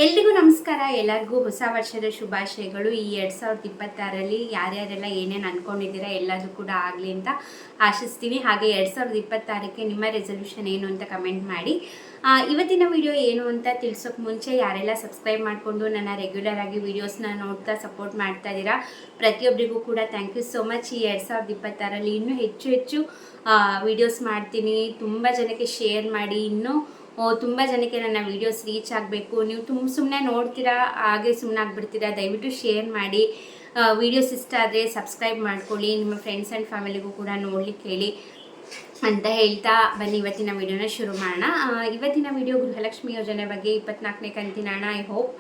ಎಲ್ರಿಗೂ ನಮಸ್ಕಾರ. ಎಲ್ಲರಿಗೂ ಹೊಸ ವರ್ಷದ ಶುಭಾಶಯಗಳು. ಈ 2026ರಲ್ಲಿ ಯಾರ್ಯಾರೆಲ್ಲ ಏನೇನು ಅಂದ್ಕೊಂಡಿದ್ದೀರಾ ಎಲ್ಲದೂ ಕೂಡ ಆಗಲಿ ಅಂತ ಆಶಿಸ್ತೀನಿ. ಹಾಗೆ 2026ಕ್ಕೆ ನಿಮ್ಮ ರೆಸಲ್ಯೂಷನ್ ಏನು ಅಂತ ಕಮೆಂಟ್ ಮಾಡಿ. ಇವತ್ತಿನ ವಿಡಿಯೋ ಏನು ಅಂತ ತಿಳಿಸೋಕೆ ಮುಂಚೆ ಯಾರೆಲ್ಲ ಸಬ್ಸ್ಕ್ರೈಬ್ ಮಾಡಿಕೊಂಡು ನನ್ನ ರೆಗ್ಯುಲರ್ ಆಗಿ ವೀಡಿಯೋಸ್ನ ನೋಡ್ತಾ ಸಪೋರ್ಟ್ ಮಾಡ್ತಾ ಇದ್ದೀರಾ ಪ್ರತಿಯೊಬ್ಬರಿಗೂ ಕೂಡ ಥ್ಯಾಂಕ್ ಯು ಸೋ ಮಚ್. ಈ 2026ರಲ್ಲಿ ಇನ್ನೂ ಹೆಚ್ಚು ವೀಡಿಯೋಸ್ ಮಾಡ್ತೀನಿ. ತುಂಬ ಜನಕ್ಕೆ ಶೇರ್ ಮಾಡಿ. ಇನ್ನೂ ತುಂಬ ಜನಕ್ಕೆ ನನ್ನ ವೀಡಿಯೋಸ್ ರೀಚ್ ಆಗಬೇಕು. ನೀವು ಸುಮ್ಮನೆ ನೋಡ್ತೀರಾ ಹಾಗೆ ಸುಮ್ಮನೆ ಆಗಿಬಿಡ್ತೀರಾ. ದಯವಿಟ್ಟು ಶೇರ್ ಮಾಡಿ. ವೀಡಿಯೋಸ್ ಇಷ್ಟ ಆದರೆ ಸಬ್ಸ್ಕ್ರೈಬ್ ಮಾಡ್ಕೊಳ್ಳಿ. ನಿಮ್ಮ ಫ್ರೆಂಡ್ಸ್ ಆ್ಯಂಡ್ ಫ್ಯಾಮಿಲಿಗೂ ಕೂಡ ನೋಡ್ಲಿಕ್ಕೆ ಹೇಳಿ ಅಂತ ಹೇಳ್ತಾ ಬನ್ನಿ ಇವತ್ತಿನ ವೀಡಿಯೋನ ಶುರು ಮಾಡೋಣ. ಇವತ್ತಿನ ವೀಡಿಯೋ ಗೃಹಲಕ್ಷ್ಮಿ ಯೋಜನೆ ಬಗ್ಗೆ 24ನೇ ಕಂತಿನ ಹಣ ಐ ಹೋಪ್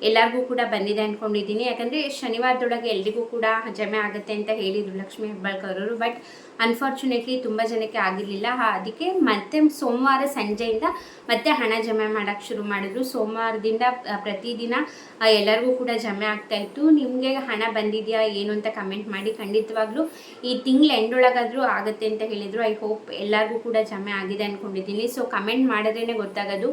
ಎಲ್ಲರಿಗೂ ಕೂಡ ಬಂದಿದೆ ಅಂದ್ಕೊಂಡಿದ್ದೀನಿ. ಯಾಕಂದರೆ ಶನಿವಾರದೊಳಗೆ ಎಲ್ರಿಗೂ ಕೂಡ ಜಮೆ ಆಗುತ್ತೆ ಅಂತ ಹೇಳಿದರು ಲಕ್ಷ್ಮೀ ಹೆಬ್ಬಾಳ್ಕರ್ ಅವರು. ಬಟ್ ಅನ್ಫಾರ್ಚುನೇಟ್ಲಿ ತುಂಬ ಜನಕ್ಕೆ ಆಗಿರಲಿಲ್ಲ. ಅದಕ್ಕೆ ಮತ್ತೆ ಸೋಮವಾರ ಸಂಜೆಯಿಂದ ಮತ್ತೆ ಹಣ ಜಮೆ ಮಾಡೋಕ್ಕೆ ಶುರು ಮಾಡಿದ್ರು. ಸೋಮವಾರದಿಂದ ಪ್ರತಿದಿನ ಎಲ್ಲರಿಗೂ ಕೂಡ ಜಮೆ ಆಗ್ತಾಯಿತ್ತು. ನಿಮಗೆ ಹಣ ಬಂದಿದೆಯಾ ಏನು ಅಂತ ಕಮೆಂಟ್ ಮಾಡಿ. ಖಂಡಿತವಾಗ್ಲೂ ಈ ತಿಂಗಳ ಎಂಡೊಳಗಾದರೂ ಆಗುತ್ತೆ ಅಂತ ಹೇಳಿದರು. ಐ ಹೋಪ್ ಎಲ್ಲರಿಗೂ ಕೂಡ ಜಮೆ ಆಗಿದೆ ಅಂದ್ಕೊಂಡಿದ್ದೀನಿ. ಸೊ ಕಮೆಂಟ್ ಮಾಡಿದ್ರೇ ಗೊತ್ತಾಗೋದು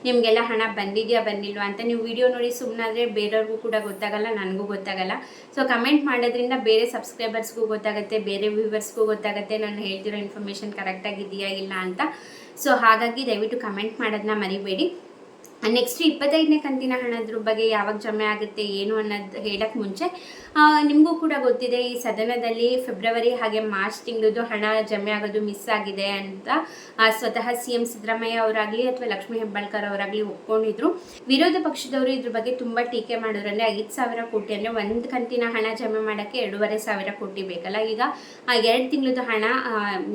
ನಿಮಗೆಲ್ಲ ಹಣ ಬಂದಿದೆಯಾ ಬಂದಿಲ್ವಾ ಅಂತ. ನೀವು ವಿಡಿಯೋ ನೋಡಿ ಸುಮ್ಮನಾದರೆ ಬೇರೆಯವ್ರಿಗೂ ಕೂಡ ಗೊತ್ತಾಗಲ್ಲ, ನನಗೂ ಗೊತ್ತಾಗಲ್ಲ. ಸೊ ಕಮೆಂಟ್ ಮಾಡೋದ್ರಿಂದ ಬೇರೆ ಸಬ್ಸ್ಕ್ರೈಬರ್ಸ್ಗೂ ಗೊತ್ತಾಗುತ್ತೆ, ಬೇರೆ ವ್ಯೂವರ್ಸ್ಗೂ ಗೊತ್ತಾಗುತ್ತೆ ನಾನು ಹೇಳ್ತಿರೋ ಇನ್ಫಾರ್ಮೇಷನ್ ಕರೆಕ್ಟಾಗಿದೆಯಾ ಇಲ್ಲ ಅಂತ. ಸೊ ಹಾಗಾಗಿ ದಯವಿಟ್ಟು ಕಮೆಂಟ್ ಮಾಡೋದನ್ನ ಮರಿಬೇಡಿ. ನೆಕ್ಸ್ಟ್ 25ನೇ ಕಂತಿನ ಹಣದ್ರ ಬಗ್ಗೆ ಯಾವಾಗ ಜಮೆ ಆಗುತ್ತೆ ಏನು ಅನ್ನೋದು ಹೇಳೋಕ್ಕೆ ಮುಂಚೆ ನಿಮಗೂ ಕೂಡ ಗೊತ್ತಿದೆ ಈ ಸದನದಲ್ಲಿ ಫೆಬ್ರವರಿ ಹಾಗೆ ಮಾರ್ಚ್ ತಿಂಗಳದ್ದು ಹಣ ಜಮೆ ಆಗೋದು ಮಿಸ್ ಆಗಿದೆ ಅಂತ ಸ್ವತಃ CM ಸಿದ್ದರಾಮಯ್ಯ ಅವರಾಗಲಿ ಅಥವಾ ಲಕ್ಷ್ಮೀ ಹೆಬ್ಬಾಳ್ಕರ್ ಅವರಾಗಲಿ ಒಪ್ಕೊಂಡಿದ್ರು. ವಿರೋಧ ಪಕ್ಷದವರು ಇದ್ರ ಬಗ್ಗೆ ತುಂಬ ಟೀಕೆ ಮಾಡೋರಂದರೆ 5,000 ಕೋಟಿ ಅಂದರೆ ಒಂದು ಕಂತಿನ ಹಣ ಜಮೆ ಮಾಡೋಕ್ಕೆ 2,500 ಕೋಟಿ ಬೇಕಲ್ಲ. ಈಗ 2 ತಿಂಗಳದ್ದು ಹಣ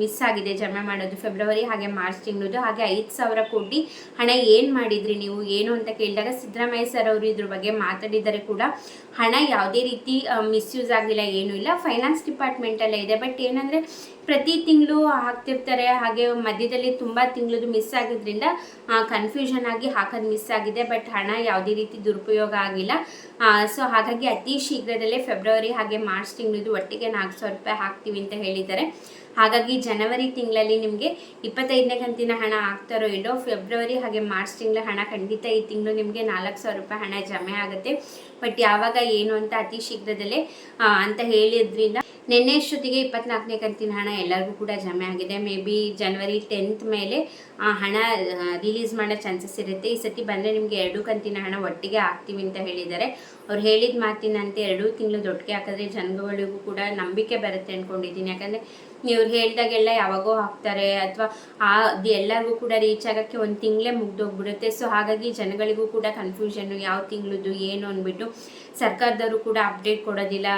ಮಿಸ್ ಆಗಿದೆ ಜಮೆ ಮಾಡೋದು, ಫೆಬ್ರವರಿ ಹಾಗೆ ಮಾರ್ಚ್ ತಿಂಗಳದ್ದು. ಹಾಗೆ 5,000 ಕೋಟಿ ಹಣ ಏನು ಮಾಡಿದ್ರಿ ನೀವು ಏನು ಅಂತ ಕೇಳಿದಾಗ ಸಿದ್ದರಾಮಯ್ಯ ಸರ್ ಅವರು ಇದ್ರ ಬಗ್ಗೆ ಮಾತಾಡಿದ್ದಾರೆ ಕೂಡ. ಹಣ ಯಾವುದೇ ರೀತಿ ಮಿಸ್ಯೂಸ್ ಆಗಿಲ್ಲ, ಏನೂ ಇಲ್ಲ, ಫೈನಾನ್ಸ್ ಡಿಪಾರ್ಟ್ಮೆಂಟಲ್ಲೇ ಇದೆ. ಬಟ್ ಏನಂದರೆ ಪ್ರತಿ ತಿಂಗಳು ಹಾಕ್ತಿರ್ತಾರೆ. ಹಾಗೆ ಮಧ್ಯದಲ್ಲಿ ತುಂಬ ತಿಂಗಳದು ಮಿಸ್ ಆಗಿದ್ರಿಂದ ಕನ್ಫ್ಯೂಷನ್ ಆಗಿ ಹಾಕೋದು ಮಿಸ್ ಆಗಿದೆ. ಬಟ್ ಹಣ ಯಾವುದೇ ರೀತಿ ದುರುಪಯೋಗ ಆಗಿಲ್ಲ. ಸೊ ಹಾಗಾಗಿ ಅತಿ ಶೀಘ್ರದಲ್ಲೇ ಫೆಬ್ರವರಿ ಹಾಗೆ ಮಾರ್ಚ್ ತಿಂಗಳದು ಒಟ್ಟಿಗೆ 4,000 ರೂಪಾಯಿ ಹಾಕ್ತೀವಿ ಅಂತ ಹೇಳಿದ್ದಾರೆ. ಹಾಗಾಗಿ ಜನವರಿ ತಿಂಗಳಲ್ಲಿ ನಿಮಗೆ 25ನೇ ಕಂತಿನ ಹಣ ಆಗ್ತಾರೋ ಇಲ್ಲೋ, ಫೆಬ್ರವರಿ ಹಾಗೆ ಮಾರ್ಚ್ ತಿಂಗಳ ಹಣ ಖಂಡಿತ ಈ ತಿಂಗಳು ನಿಮಗೆ 4,000 ರೂಪಾಯಿ ಹಣ ಜಮೆ ಆಗುತ್ತೆ. ಬಟ್ ಯಾವಾಗ ಏನು ಅಂತ ಅತಿ ಶೀಘ್ರದಲ್ಲೇ ಅಂತ ಹೇಳಿದ್ರಿಂದ ನಿನ್ನೆ ಅಷ್ಟೊತ್ತಿಗೆ 24ನೇ ಕಂತಿನ ಹಣ ಎಲ್ಲರಿಗೂ ಕೂಡ ಜಮೆ ಆಗಿದೆ. ಮೇ ಬಿ ಜನವರಿ 10th ಮೇಲೆ ಹಣ ರಿಲೀಸ್ ಮಾಡೋ ಚಾನ್ಸಸ್ ಇರುತ್ತೆ. ಈ ಸತಿ ಬಂದರೆ ನಿಮಗೆ 2 ಕಂತಿನ ಹಣ ಒಟ್ಟಿಗೆ ಹಾಕ್ತೀವಿ ಅಂತ ಹೇಳಿದ್ದಾರೆ. ಅವ್ರು ಹೇಳಿದ ಮಾತಿನಂತೆ 2 ತಿಂಗಳು ಒಟ್ಟಿಗೆ ಹಾಕಿದ್ರೆ ಜನಗಳಿಗೂ ಕೂಡ ನಂಬಿಕೆ ಬರುತ್ತೆ ಅಂದ್ಕೊಂಡಿದ್ದೀನಿ. ಯಾಕಂದರೆ ಇವ್ರು ಹೇಳಿದಾಗೆಲ್ಲ ಯಾವಾಗೋ ಹಾಕ್ತಾರೆ ಅಥವಾ ಅದು ಎಲ್ಲರಿಗೂ ಕೂಡ ರೀಚ್ ಆಗೋಕ್ಕೆ 1 ತಿಂಗಳೇ ಮುಗ್ದೋಗ್ಬಿಡುತ್ತೆ. ಸೊ ಹಾಗಾಗಿ ಜನಗಳಿಗೂ ಕೂಡ ಕನ್ಫ್ಯೂಷನ್ನು ಯಾವ ತಿಂಗಳದ್ದು ಏನು ಅಂದ್ಬಿಟ್ಟು ಸರ್ಕಾರದವರು ಕೂಡ ಅಪ್ಡೇಟ್ ಕೊಡೋದಿಲ್ಲ.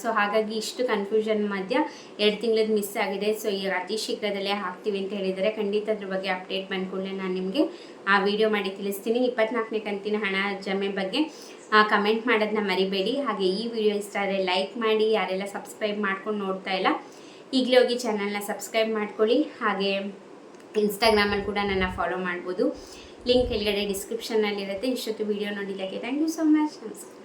ಸೊ ಹಾಗಾಗಿ ಇಷ್ಟು ಕನ್ಫ್ಯೂಷನ್ ಮಧ್ಯ 2 ತಿಂಗಳದ್ದು ಮಿಸ್ ಆಗಿದೆ. ಸೊ ಈಗ ಅತಿ ಶೀಘ್ರದಲ್ಲೇ ಹಾಕ್ತೀವಿ ಅಂತ ಹೇಳಿದ್ದಾರೆ. ಖಂಡಿತ ಅದ್ರ ಬಗ್ಗೆ ಅಪ್ಡೇಟ್ ಬಂದ್ಕೊಳ್ಳೆ ನಾನು ನಿಮಗೆ ವಿಡಿಯೋ ಮಾಡಿ ತಿಳಿಸ್ತೀನಿ. 24ನೇ ಕಂತಿನ ಹಣ ಜಮೆ ಬಗ್ಗೆ ಕಮೆಂಟ್ ಮಾಡೋದನ್ನ ಮರಿಬೇಡಿ. ಹಾಗೆ ಈ ವಿಡಿಯೋ ಇಷ್ಟ ಆದರೆ ಲೈಕ್ ಮಾಡಿ. ಯಾರೆಲ್ಲ ಸಬ್ಸ್ಕ್ರೈಬ್ ಮಾಡ್ಕೊಂಡು ನೋಡ್ತಾ ಇಲ್ಲ ಈಗಲೇ ಹೋಗಿ ಚಾನಲ್ನ ಸಬ್ಸ್ಕ್ರೈಬ್ ಮಾಡ್ಕೊಳ್ಳಿ. ಹಾಗೆ ಇನ್ಸ್ಟಾಗ್ರಾಮಲ್ಲಿ ಕೂಡ ನನ್ನ ಫಾಲೋ ಮಾಡ್ಬೋದು. ಲಿಂಕ್ ಕೆಳಗಡೆ ಡಿಸ್ಕ್ರಿಪ್ಷನ್ನಲ್ಲಿರುತ್ತೆ. ಇಷ್ಟೊತ್ತು ವಿಡಿಯೋ ನೋಡಿದ್ದಕ್ಕೆ ಥ್ಯಾಂಕ್ ಯು ಸೊ ಮಚ್. ನಮಸ್ಕಾರ.